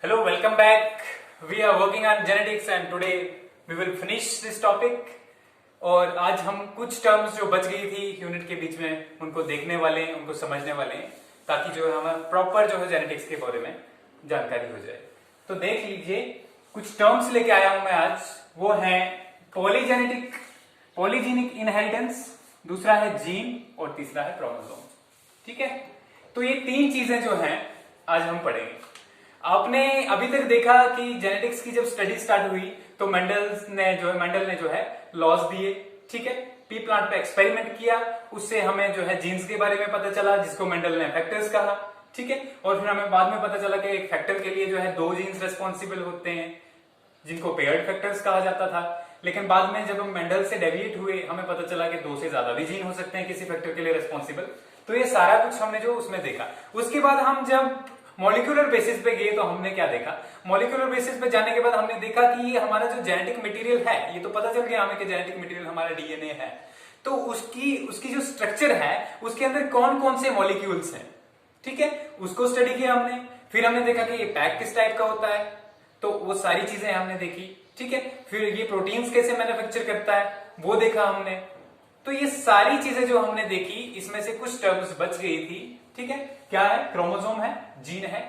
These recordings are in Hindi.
Hello, welcome back. We are working on genetics and today we will finish this topic. और आज हम कुछ टर्म्स जो बच गई थी यूनिट के बीच में उनको देखने वाले हैं, उनको समझने वाले हैं ताकि जो है हमारा प्रॉपर जो है जेनेटिक्स के बारे में जानकारी हो जाए। तो देख लीजिए कुछ टर्म्स लेके आया हूं मैं आज। वो है पॉलीजेनिक इनहेरिटेंस, दूसरा है जीन और तीसरा है क्रोमोसोम। ठीक है, तो ये तीन चीजें जो हैं आज हम पढ़ेंगे। आपने अभी तक देखा कि जेनेटिक्स की जब स्टडी स्टार्ट हुई तो मेंडल ने जो है लॉज दिए। ठीक है, पी प्लांट पे एक्सपेरिमेंट किया, उससे हमें जो है जीन्स के बारे में पता चला जिसको मेंडल ने फैक्टर्स कहा। ठीक है, और फिर हमें बाद में पता चला कि एक फैक्टर के लिए जो है दो जीन्स रेस्पॉन्सिबल होते हैं जिनको पेयर्ड फैक्टर्स कहा जाता था। लेकिन बाद में जब हम मेंडल से डेविएट हुए हमें पता चला कि दो से ज्यादा भी जीन हो सकते हैं किसी फैक्टर के लिए रेस्पॉन्सिबल। तो ये सारा कुछ हमने जो उसमें देखा। उसके बाद हम जब मॉलिक्यूलर बेसिस पे गए तो हमने क्या देखा, मॉलिक्यूलर बेसिस पे जाने के बाद हमने देखा कि ये हमारा जो जेनेटिक मटेरियल है, ये तो पता चल गया हमें कि जेनेटिक मटेरियल हमारा डीएनए है। तो उसकी जो स्ट्रक्चर है उसके अंदर कौन कौन से मॉलिक्यूल्स हैं, ठीक है, उसको स्टडी किया हमने। फिर हमने देखा कि ये पैक किस टाइप का होता है, तो वो सारी चीजें हमने देखी। ठीक है, फिर ये प्रोटीन्स कैसे मैन्युफैक्चर करता है वो देखा हमने। तो ये सारी चीजें जो हमने देखी इसमें से कुछ टर्म्स बच गई थी। ठीक है, क्या है, क्रोमोसोम है, जीन है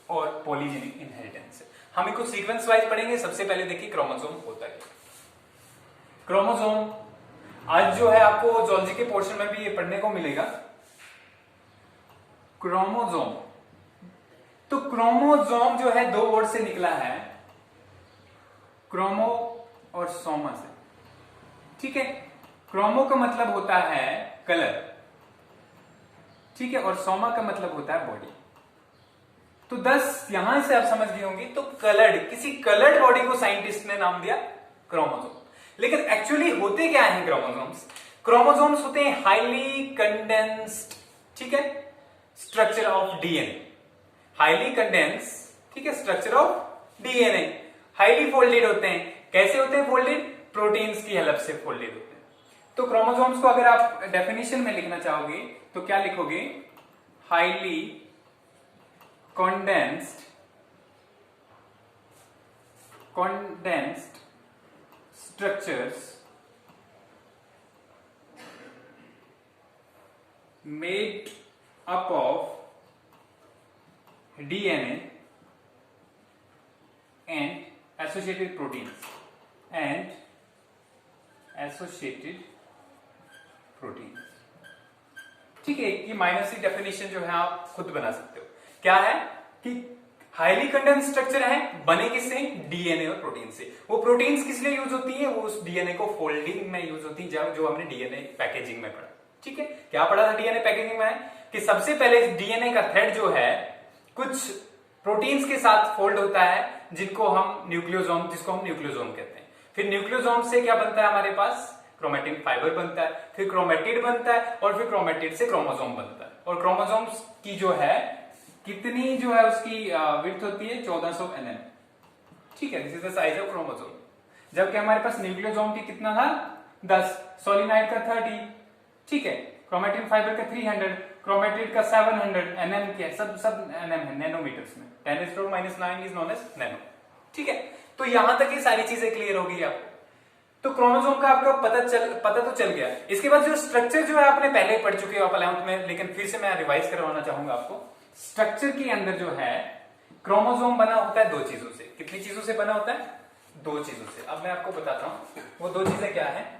और पॉलीजेनिक इनहेरिटेंस है। हम इनको सीक्वेंस वाइज पढ़ेंगे। सबसे पहले देखिए क्रोमोसोम होता है। क्रोमोसोम आज जो है आपको जूलॉजी के पोर्शन में भी ये पढ़ने को मिलेगा। क्रोमोसोम, तो क्रोमोसोम जो है दो वर्ड से निकला है, क्रोमो और सोमा से। ठीक है, क्रोमो का मतलब होता है कलर, ठीक है, और सोमा का मतलब होता है बॉडी। तो 10 यहां से आप समझ गए होंगे। तो किसी कलर्ड बॉडी को साइंटिस्ट ने नाम दिया क्रोमोसोम। लेकिन एक्चुअली होते क्या है क्रोमोसोम्स? क्रोमोसोम्स होते हैं हाईली कंडेंस्ड, ठीक है, structure of DNA. Highly condense, ठीक है, structure of DNA. Highly folded होते हैं। कैसे होते हैं फोल्डेड? प्रोटीन्स की हेल्प से फोल्डेड होते हैं। तो क्रोमोसोम्स को अगर आप डेफिनेशन में लिखना चाहोगे तो क्या लिखोगे? Highly condensed structures made up of DNA and associated proteins ठीक है, ये माइनर सी डेफिनेशन जो है आप खुद बना सकते हो। क्या है कि हाईली कंडेंस्ड स्ट्रक्चर है, बने किससे? डीएनए और प्रोटीन से। वो प्रोटीन्स किस लिए यूज होती है? वो उस डीएनए को फोल्डिंग में यूज होती है, जो हमने डीएनए पैकेजिंग में पढ़ा। ठीक है, क्या पढ़ा था डीएनए पैकेजिंग में? कि सबसे पहले डीएनए का थ्रेड जो है कुछ प्रोटीन्स के साथ फोल्ड होता है जिसको हम न्यूक्लियोसोम कहते हैं। फिर न्यूक्लियोसोम से क्या बनता है हमारे पास? क्रोमेटिन फाइबर बनता है, फिर क्रोमेटिड बनता है और फिर क्रोमेटिड से क्रोमोसोम बनता है। और क्रोमोसोम्स की जो है कितनी जो है उसकी विड्थ होती है 1400 nm। ठीक है, this is the size of chromosome. जबकि हमारे पास न्यूक्लियोसोम की कितना था? 10, सोलिनाइड का 30, ठीक है, क्रोमेटिन फाइबर का 300, क्रोमेटिड का 700 nm के सब nm है, नैनोमीटर्स में। 10⁻⁹ इज नोन एज नैनो। ठीक है, तो यहां तक ये सारी चीजें क्लियर हो गई आपको। तो क्रोमोसोम का आपको पता तो चल गया। इसके बाद जो स्ट्रक्चर जो है आपने पहले पढ़ चुके हो आप 11th में, लेकिन फिर से मैं रिवाइज करवाना चाहूंगा आपको। स्ट्रक्चर के अंदर जो है क्रोमोसोम बना होता है दो चीजों से। कितनी चीजों से बना होता है? दो चीजों से। अब मैं आपको बताता हूं वो दो चीजें क्या है।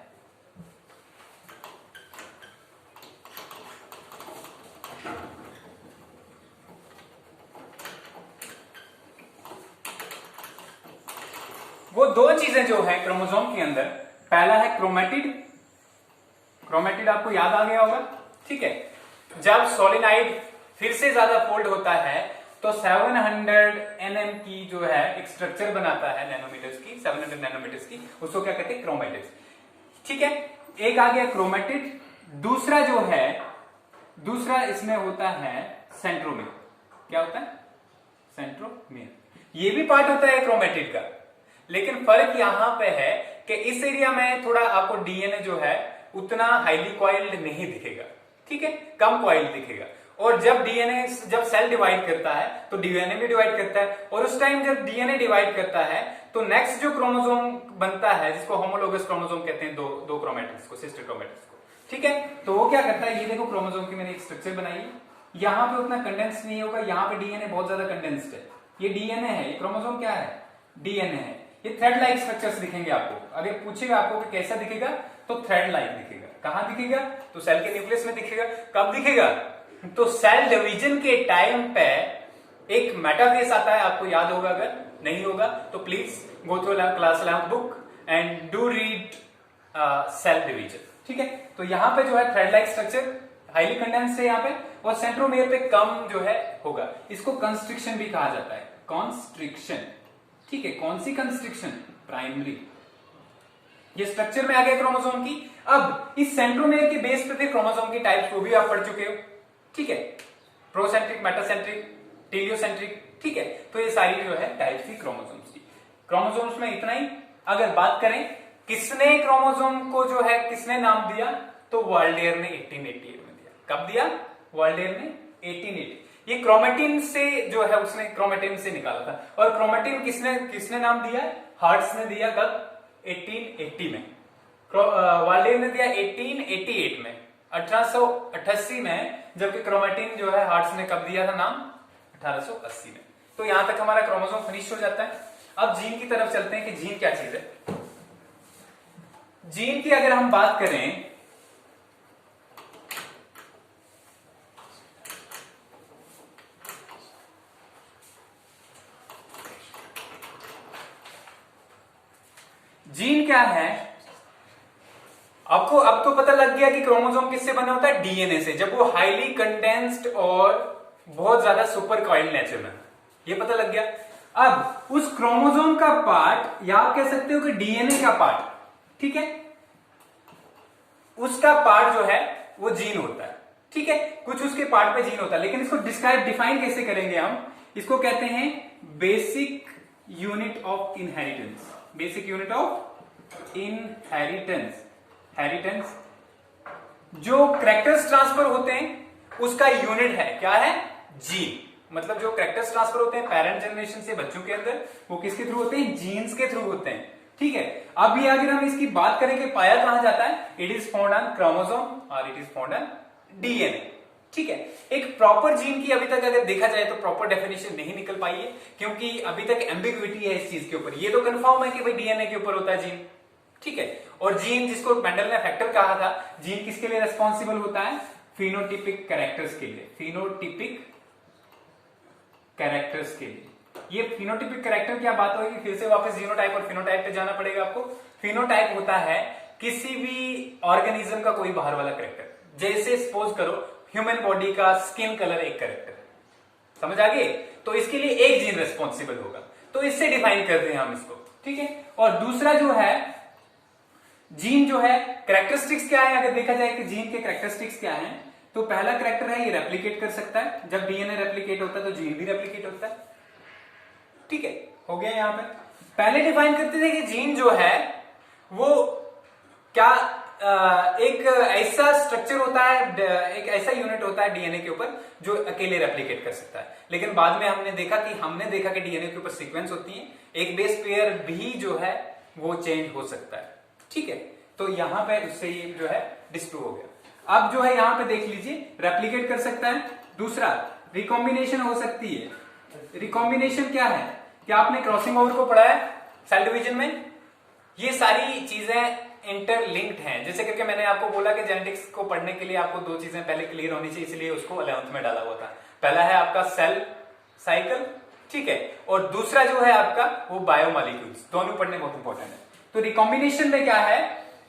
वो दो चीजें जो है क्रोमोसोम के अंदर, पहला है क्रोमेटिड। क्रोमेटिड आपको याद आ गया होगा। ठीक है, जब सोलिनाइड फिर से ज्यादा फोल्ड होता है तो 700 nm की जो है एक स्ट्रक्चर बनाता है, नैनोमीटर्स की, 700 नैनोमीटर्स की, उसको क्या कहते हैं? क्रोमेटिड्स। ठीक है, एक आ गया क्रोमेटिड। दूसरा जो है, दूसरा इसमें होता है सेंट्रोमियर। क्या होता है? सेंट्रोमियर। ये भी पार्ट होता है क्रोमेटिड का, लेकिन फर्क यहां पे है कि इस एरिया में थोड़ा आपको डीएनए जो है उतना हाईली कॉइल्ड नहीं दिखेगा। ठीक है, कम कॉइल्ड दिखेगा। और जब डीएनए जब सेल डिवाइड करता है तो डीएनए भी डिवाइड करता है, और उस टाइम जब डीएनए डिवाइड करता है तो नेक्स्ट जो क्रोमोसोम बनता है जिसको होमोलोगस क्रोमोसोम कहते हैं, दो क्रोमैटिड्स को, सिस्टर क्रोमैटिड्स को, ठीक है। तो वो क्या करता है, ये देखो क्रोमोसोम की मैंने एक स्ट्रक्चर बनाई है, यहाँ पे उतना कंडेंस नहीं होगा, यहाँ पे डीएनए बहुत ज्यादा कंडेंस्ड है, ये डीएनए है, ये क्रोमोसोम क्या है, डीएनए है। ये थ्रेड लाइक स्ट्रक्चर्स दिखेंगे आपको, अगर पूछेगा आपको कि कैसा दिखेगा तो थ्रेड लाइक दिखेगा। कहां दिखेगा, तो सेल के न्यूक्लियस में दिखेगा। कब दिखेगा, तो सेल डिवीजन के टाइम पे एक मेटाफेस आता है, आपको याद होगा, अगर नहीं होगा तो please go through class 11th book and do read cell division, ठीक है। तो यहां पे जो है thread like structure highly condensed है यहाँ पे, और सेंट्रोमियर पे कम जो है होगा, इसको कंस्ट्रिक्शन भी कहा जाता है, कॉन्स्ट्रिक्शन, ठीक है। कौन सी कंस्ट्रिक्शन, प्राइमरी। ये स्ट्रक्चर में आ गया क्रोमोसोम की। अब इस सेंट्रोमेयर के बेस पे फिर क्रोमोसोम की टाइप्स को भी आप पढ़ चुके हो, ठीक है, प्रोसेंट्रिक, मेटासेंट्रिक, टेलियोसेंट्रिक, ठीक है। तो ये सारी जो है टाइप्स थी क्रोमोसोम्स की। क्रोमोसोम्स में इतना ही। अगर बात करें किसने क्रोमोसोम को जो है किसने नाम दिया, तो वाल्डेयर ने 1888 में दिया। कब दिया, वाल्डेयर ने 1880। ये क्रोमेटिन से जो है उसने क्रोमेटिन से निकाला था, और क्रोमेटिन किसने नाम दिया, हार्ट्स ने दिया। कब, 1880 में। वाल्डेयर ने दिया 1888 में, 1888 में, जबकि क्रोमेटिन जो है हार्ट्स ने कब दिया था नाम, 1880 में। तो यहां तक हमारा क्रोमोसोम फिनिश हो जाता है। अब जीन की तरफ चलते हैं कि जीन क्या चीज है। जीन की अगर हम बात करें, जीन क्या है, आपको अब तो पता लग गया कि क्रोमोसोम किससे बना होता है, डीएनए से, जब वो हाईली कंडेंस्ड और बहुत ज्यादा सुपर कॉइल नेचर में, ये पता लग गया। अब उस क्रोमोसोम का पार्ट, या आप कह सकते हो कि डीएनए का पार्ट, ठीक है, उसका पार्ट जो है वो जीन होता है, ठीक है। कुछ उसके पार्ट पे जीन होता है, लेकिन इसको डिफाइन कैसे करेंगे हम, इसको कहते हैं basic unit of inheritance. Basic unit of inheritance, inheritance, जो कैरेक्टर्स ट्रांसफर होते हैं उसका यूनिट है, क्या है, जीन। मतलब जो कैरेक्टर्स ट्रांसफर होते हैं पेरेंट जनरेशन से बच्चों के अंदर, वो किसके थ्रू होते हैं, जीन्स के थ्रू होते हैं, ठीक है। अब ये अगर हम इसकी बात करें कि पाया कहां जाता है, it is found on chromosome और it is found on DNA, ठीक है। एक प्रॉपर जीन की अभी तक अगर देखा जाए तो प्रॉपर डेफिनेशन नहीं निकल पाई है, क्योंकि अभी तक एम्बिग्विटी है इस चीज के ऊपर। ये तो कंफर्म है कि भाई डीएनए के ऊपर होता है जीन, ठीक है। और जीन, जिसको मेंडल ने फैक्टर कहा था, जीन किसके लिए रेस्पॉन्सिबल होता है, फिनोटिपिक कैरेक्टर्स के लिए, फिनोटिपिक कैरेक्टर्स के लिए। ये फिनोटिपिक कैरेक्टर की बात होगी, फिर से वापस जीनोटाइप और फिनोटाइप पे जाना पड़ेगा आपको। फिनोटाइप होता है किसी भी ऑर्गेनिज्म का कोई बाहर वाला कैरेक्टर, जैसे सपोज करो ह्यूमन बॉडी का स्किन कलर एक कैरेक्टर है, समझ आ गए, तो इसके लिए एक जीन रेस्पॉन्सिबल होगा, तो इससे डिफाइन करते हैं हम इसको, ठीक है। और दूसरा जो है जीन जो है, कैरेक्टरिस्टिक्स क्या है, अगर देखा जाए कि जीन के कैरेक्टरिस्टिक्स क्या है, तो पहला कैरेक्टर है ये रेप्लिकेट कर सकता है। जब डीएनए रेप्लिकेट होता है तो जीन भी रेप्लिकेट होता है, ठीक है, हो गया। यहां पे पहले डिफाइन करते थे कि जीन जो है वो क्या एक ऐसा स्ट्रक्चर होता है, एक ऐसा यूनिट होता है डीएनए के ऊपर जो अकेले रेप्लिकेट कर सकता है। लेकिन बाद में हमने देखा कि डीएनए के ऊपर सीक्वेंस होती है, एक बेस पेयर भी जो है वो चेंज हो सकता है, ठीक है। तो यहां पे उससे ये जो है डिस्प्रूव हो गया। अब जो है यहां पे देख लीजिए, रेप्लिकेट कर सकता है। दूसरा, रिकॉम्बिनेशन हो सकती है। रिकॉम्बिनेशन क्या है, क्या आपने क्रॉसिंग ओवर को पढ़ा है सेल डिवीजन में? ये सारी चीजें इंटरलिंक्ड हैं। जैसे करके मैंने आपको बोला कि जेनेटिक्स को पढ़ने के लिए आपको दो चीजें पहले क्लियर होनी चाहिए, इसलिए उसको 11th में डाला हुआ था। पहला है आपका सेल साइकिल, ठीक है, और दूसरा जो है आपका वो बायोमॉलिक्यूल्स, दोनों पढ़ने बहुत इंपॉर्टेंट है। तो रिकॉम्बिनेशन में क्या है,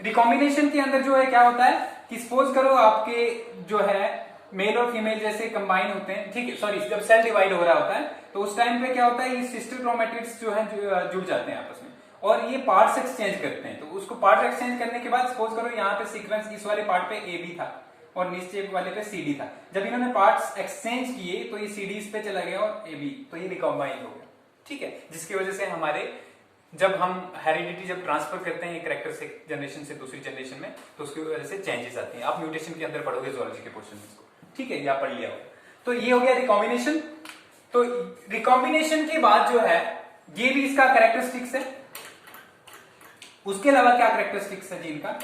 रिकॉम्बिनेशन के अंदर जो है क्या होता है कि सपोज करो आपके जो है मेल और फीमेल जैसे कंबाइन होते हैं, ठीक है, सॉरी, जब सेल डिवाइड हो रहा होता है तो उस टाइम पे क्या होता है, ये सिस्टर क्रोमैटिड्स जो है जुड़ जाते हैं आपस में और ये पार्ट्स एक्सचेंज करते हैं। तो उसको पार्ट एक्सचेंज करने के बाद सपोज करो यहाँ पे सीक्वेंस इस वाले पार्ट पे ए बी था और नीचे वाले पे सी डी था। जब इन्होंने पार्ट्स एक्सचेंज किए तो ये सी डी पे चला गया और ए बी, तो ये रिकॉम्बाइन हो गया, ठीक है। जिसकी वजह से हमारे जब हम हेरिडिटी जब ट्रांसफर करते हैं एक कैरेक्टर से जनरेशन से दूसरी जनरेशन में, तो उसकी वजह से चेंजेस आती हैं। आप म्यूटेशन के अंदर पढ़ोगे जूलॉजी के पोर्शन में इसको, ठीक है, या पढ़ लिया हो। तो ये हो गया रिकॉम्बिनेशन। तो रिकॉम्बिनेशन के बाद जो है ये भी इसका कैरेक्टरिस्टिक्स है। उसके अलावा क्या कैरेक्टरिस्टिक्स है जीन का,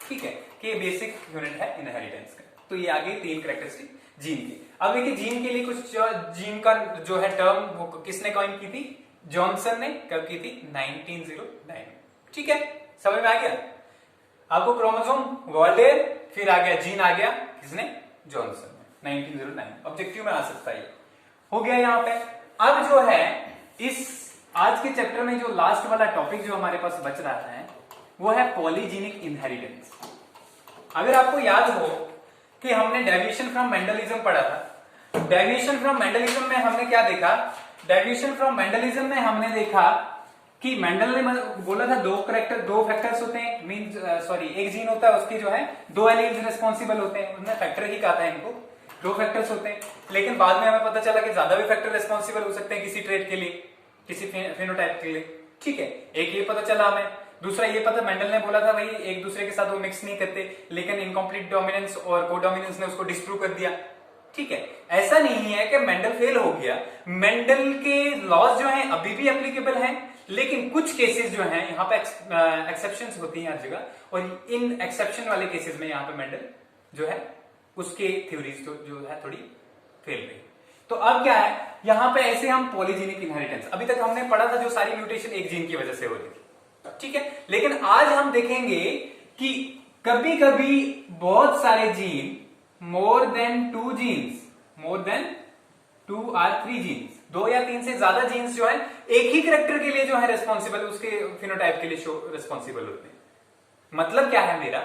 ठीक है, कि बेसिक यूनिट है इनहेरिटेंस का। तो ये आगे 3 कैरेक्टरिस्टिक जीन की। अब देखिए जीन के लिए कुछ जीन का जो है टर्म वो किसने कॉइन की थी, जॉनसन ने। कब की थी, 1909। ठीक है, समझ में आ गया आपको। क्रोमोसोम वॉल्डेर, फिर आ गया जीन, आ गया किसने, जॉनसन ने, 1909। ऑब्जेक्टिव में आ सकता है, हो गया यहां पे। अब जो है इस आज के चैप्टर में जो लास्ट वाला टॉपिक जो हमारे पास बच रहा है वो है पॉलीजेनिक इनहेरिटेंस। अगर आपको याद हो कि हमने डेविएशन फ्रॉम मेंडलिज्म पढ़ा था। डेविएशन फ्रॉम मेंडलिज्म में हमने क्या देखा, डेविएशन फ्रॉम मेंडलिज्म में हमने देखा कि मेंडल ने बोला था दो फैक्टर्स होते हैं, मींस सॉरी एक जीन होता है, उसके जो है 2 एलील्स रिस्पॉन्सिबल होते हैं। उसने फैक्टर ही कहा था इनको, 2 फैक्टर्स होते हैं। लेकिन बाद में हमें पता चला कि ज्यादा भी फैक्टर रिस्पॉन्सिबल हो सकते हैं किसी ट्रेट के लिए, किसी फेनोटाइप के लिए। ठीक है, एक ये पता चला हमें, दूसरा ये पता, मेंडल ने बोला था भाई एक दूसरे के साथ वो मिक्स नहीं करते, लेकिन इनकम्प्लीट डोमिनेंस और कोडोमिनेंस ने उसको डिस्प्रूव कर दिया। ठीक है, ऐसा नहीं है कि मेंडल फेल हो गया। मेंडल के लॉज जो हैं अभी भी एप्लीकेबल हैं, लेकिन कुछ केसेस जो हैं यहाँ पे एक्सेप्शंस होती हैं हर जगह, और इन एक्सेप्शन वाले केसेस में यहाँ पे मेंडल जो है उसके थ्योरीज तो जो है थोड़ी फेल गई। तो अब क्या है यहां पे, ऐसे हम पॉलीजेनिक इनहेरिटेंस, अभी तक हमने पढ़ा था जो सारी म्यूटेशन एक जीन की वजह से हो रही थी। ठीक है, लेकिन आज हम देखेंगे कि कभी कभी बहुत सारे gene, more than 2 genes, more than 2 or 3 genes, 2 या 3 से ज्यादा जीन्स जो है एक ही कैरेक्टर के लिए जो है रिस्पॉन्सिबल, उसके फिनोटाइप के लिए शो रिस्पॉन्सिबल होते हैं। मतलब क्या है मेरा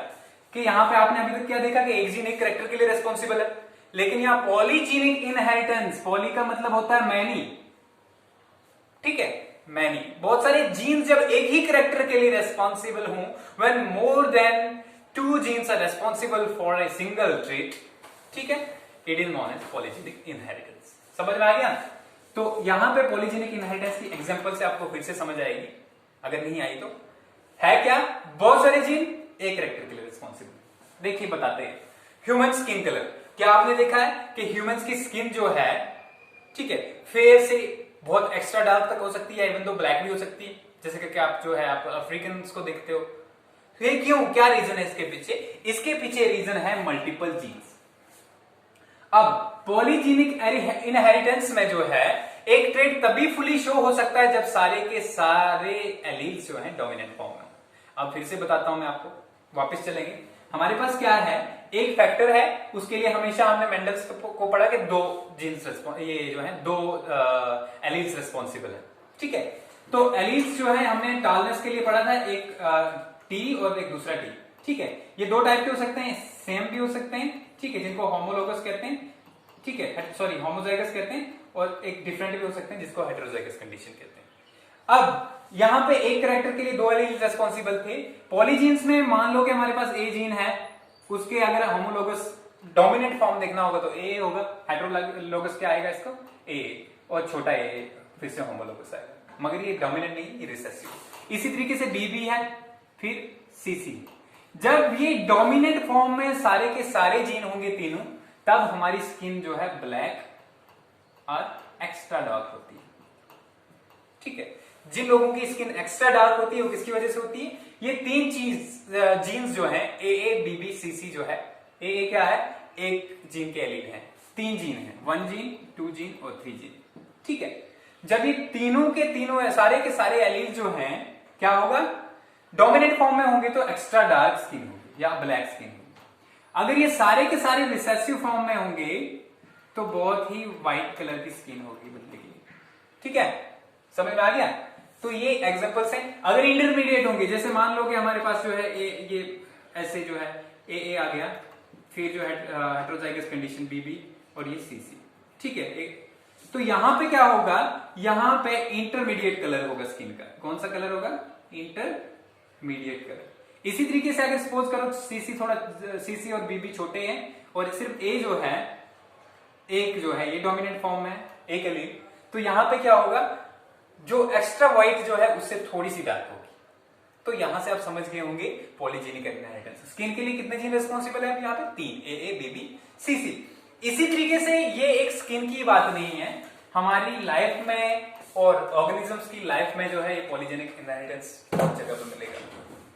कि यहां पे आपने अभी तक क्या देखा कि एक जीन एक कैरेक्टर के लिए रिस्पॉन्सिबल है, लेकिन यहां पॉलीजेनिक इनहेरिटेंस, पॉली का मतलब होता है मैनी, ठीक है, मैनी, बहुत सारे जीन्स जब एक ही कैरेक्टर के लिए रिस्पॉन्सिबल हों, when more than 2 genes are responsible for a single trait, ठीक है, it is known as polygenic inheritance. समझ में आ गया। तो यहां पे पॉलीजेनिक इनहेरिटेंस की एग्जांपल से आपको फिर से समझ आएगी, अगर नहीं आई तो। है क्या, बहुत सारे जीन एक कैरेक्टर के लिए रिस्पॉन्सिबल। देखिए बताते हैं, ह्यूमन स्किन कलर, क्या आपने देखा है कि ह्यूमंस की स्किन जो है, ठीक है, फेयर से बहुत एक्स्ट्रा डार्क तक हो सकती है, इवन दो ब्लैक भी हो सकती है, जैसे कि आप जो है आप अफ्रीकन को देखते हो। फिर क्यों, क्या रीजन है इसके पीछे, इसके पीछे रीजन है मल्टीपल जीन्स। अब पॉलीजेनिक इनहेरिटेंस में जो है एक ट्रेट तभी फुली शो हो सकता है जब सारे के सारे एलील्स जो हैं डोमिनेंट फॉर्म में। अब फिर से बताता हूं मैं आपको, वापस चलेंगे। हमारे पास क्या है, एक फैक्टर है, उसके लिए हमेशा हमने मेंडल्स को पढ़ा कि 2 जीन्स ये जो है 2 एलील्स रिस्पॉन्सिबल है। ठीक है, तो एलील्स जो है हमने टालनेस के लिए पढ़ा था, एक टी और एक दूसरा टी। ठीक है, ये 2 टाइप के हो सकते हैं, सेम भी हो सकते हैं, ठीक है, जिनको होमोलोगस कहते हैं, ठीक है, सॉरी होमोजाइगस कहते हैं, और एक डिफरेंट भी हो सकते हैं जिसको हेटेरोजाइगस कंडीशन कहते हैं। अब यहां पे एक कैरेक्टर के लिए 2 एलील्स रिस्पॉन्सिबल थे। पॉलीजीन्स में मान लो कि हमारे पास ए जीन है, उसके अगर होमोलोगस डोमिनेंट फॉर्म देखना होगा तो ए होगा, हेटेरोलोगस क्या आएगा इसको, ए, और छोटा ए फिर से होमोलोगस आएगा, मगर ये डोमिनेंट नहीं, ये रिसेसिव। इसी तरीके से बी भी है, फिर सीसी। जब ये डोमिनेंट फॉर्म में सारे के सारे जीन होंगे तीनों, तब हमारी स्किन जो है ब्लैक और एक्स्ट्रा डार्क होती है। ठीक है, जिन लोगों की स्किन एक्स्ट्रा डार्क होती है वो किसकी वजह से होती है, ये 3 जीन्स जो है ए बी बी सी सी जो है, ए क्या है, एक जीन के एलील है, 3 जीन है, 1 जीन, 2 जीन और 3 जीन। ठीक है, जब ये तीनों के तीनों सारे के सारे एलील जो हैं क्या होगा, डोमिनेंट फॉर्म में होंगे तो एक्स्ट्रा डार्क स्किन होगी या ब्लैक स्किन होगी। अगर ये सारे के सारे रिसेसिव फॉर्म में होंगे तो बहुत ही व्हाइट कलर की स्किन होगी बंदे की। ठीक है, समझ में आ गया। तो ये एग्जांपल्स हैं। अगर इंटरमीडिएट होंगे, जैसे मान लो कि हमारे पास जो है ये ऐसे जो है ए आ गया, फिर जो है हेटेरोजाइगस कंडीशन बी और ये सी। ठीक है, तो यहां पे क्या होगा, यहां पे इंटरमीडिएट कलर होगा स्किन का। कौन सा कलर होगा, इंटरमीडिएट कलर। इसी तरीके से अगर सपोज करो सीसी और बीबी छोटे हैं और सिर्फ ए जो है, एक जो है ये डोमिनेंट फॉर्म में एक एलील, तो यहां पे क्या होगा, जो एक्स्ट्रा व्हाइट जो है उससे थोड़ी सी डार्क होगी। तो यहां से आप समझ गए होंगे पॉलीजेनिक इनहेरिटेंस। स्किन के लिए कितने जीन रिस्पॉन्सिबल है यहाँ पे, 3, ए बी बी सी सी। इसी तरीके से ये एक स्किन की बात नहीं है, हमारी लाइफ में और ऑर्गेनिजम्स की लाइफ में जो है ये पॉलीजेनिक इनहेरिटेंस बहुत जगह पर मिलेगा।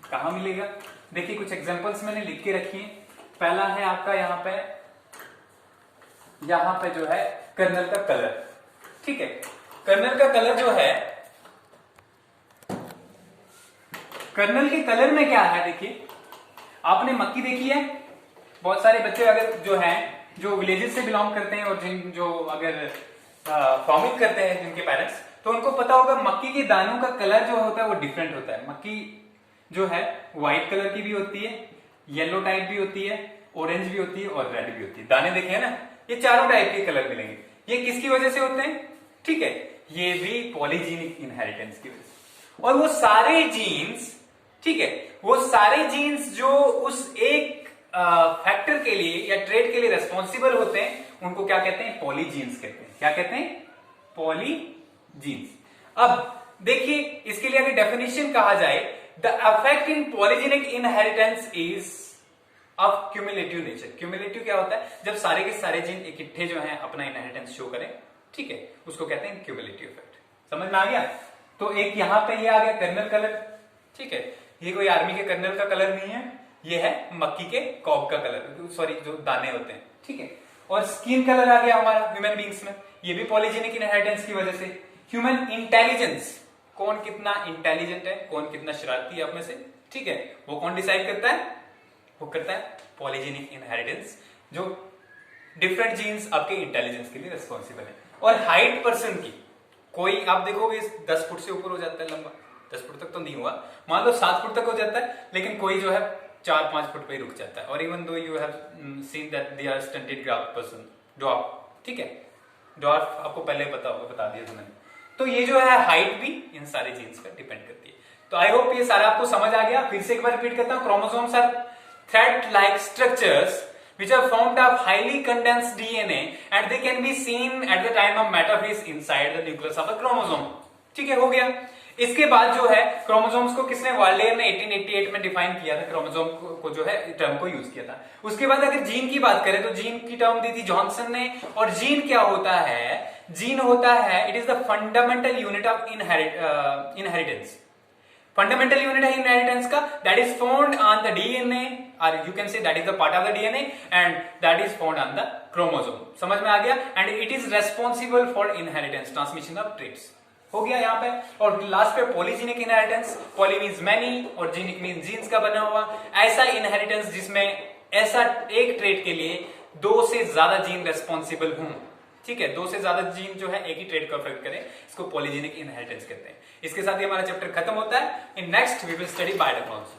कहां मिलेगा? देखिए कुछ एग्जांपल्स मैंने लिख के रखी है। पहला है आपका यहाँ पे जो है कर्नल का कलर। ठीक है, कर्नल का कलर जो है, कर्नल के कलर में क्या है, देखिए आपने मक्की देखी है, बहुत सारे बच्चे अगर जो हैं जो विलेजेस से बिलोंग करते हैं और जो अगर फार्मिंग करते हैं जिनके पेरेंट्स, तो उनको पता होगा मक्की के दानों का कलर जो होता है वो डिफरेंट होता है। मक्की जो है व्हाइट कलर की भी होती है, येलो टाइप भी होती है, ऑरेंज भी होती है और रेड भी होती है। दाने देखे ना, ये चारों टाइप के कलर मिलेंगे। ये किसकी वजह से होते हैं? ठीक है, ये भी पॉलीजेनिक इनहेरिटेंस की वजह से। और वो सारे जीन्स, ठीक है, वो सारे जीन्स जो उस एक फैक्टर के लिए या ट्रेड के लिए रेस्पॉन्सिबल होते हैं, उनको क्या कहते हैं? पॉलीजीन्स कहते हैं। क्या कहते हैं? पॉलीजीन्स। अब देखिए इसके लिए अगर डेफिनेशन कहा जाए, the affect in polygenic inheritance is of cumulative nature. Cumulative क्या होता है? जब सारे के सारे जीन इकट्ठे जो हैं अपना इनहेरिटेंस शो करें, ठीक है, उसको कहते हैं क्यूमुलेटिव इफेक्ट। समझ में आ गया? तो एक यहां पे ये आ गया कर्नल कलर। ठीक है, ये कोई आर्मी के कर्नल का कलर नहीं है, ये है मक्की के कॉब का कलर, सॉरी जो दाने होते हैं। ठीक है, और स्किन कलर आ गया हमारा ह्यूमन बींग्स में, ये भी पॉलीजेनिक इनहेरिटेंस की वजह से। ह्यूमन इंटेलिजेंस, कौन कितना इंटेलिजेंट है, कौन कितना शरारती है आप में से, ठीक है, वो कौन डिसाइड करता है? वो करता है पॉलीजेनिक इनहेरिटेंस, जो डिफरेंट जीन्स आपके इंटेलिजेंस के लिए रिस्पॉन्सिबल है। और हाइट पर्सन की, कोई आप देखोगे 10 फुट से ऊपर हो जाता है लंबा, 10 फुट तक तो नहीं हुआ, मान लो 7 फुट तक हो जाता है, लेकिन कोई जो है 4-5 फुट पे रुक जाता है। और even though you have seen that they are stunted growth person, dwarf. ठीक है, ड्वार्फ आपको पहले पता होगा, बता दिया था मैंने। तो ये जो है हाइट भी इन सारे जीन्स पर डिपेंड करती है। तो आई होप ये सारा आपको समझ आ गया। फिर से एक बार रिपीट करता हूं, chromosomes are thread-like structures which are formed of highly condensed DNA and they can be seen at the time of metaphase inside the nucleus of a chromosome। ठीक है, हो गया। इसके बाद जो है क्रोमोसोम्स को किसने, वालेयर ने 1888 में डिफाइन किया था, क्रोमोसोम को जो है टर्म को यूज किया था। उसके बाद अगर जीन की बात करें तो जीन की टर्म दी थी जॉनसन ने। और जीन क्या होता है? जीन होता है, it is the fundamental unit of inheritance. Fundamental unit है इनहेरिटेंस का, that is found on the DNA, और you can say that is the part of the DNA and that is found on the chromosome. समझ में आ गया? And it is responsible for inheritance, transmission of traits. हो गया यहाँ पे। और लास्ट पे polygenic inheritance, poly means many और जेनिक मीन्स जीन्स का बना हुआ ऐसा इनहेरिटेंस जिसमें ऐसा एक ट्रेट के लिए 2 से ज्यादा जीन रेस्पॉन्सिबल हों। ठीक है, 2 से ज्यादा जीन जो है एक ही ट्रेट को अफेक्ट करें, इसको पॉलीजेनिक इनहेरिटेंस कहते हैं। इसके साथ ही हमारा चैप्टर खत्म होता है। In next we will study biotechnology.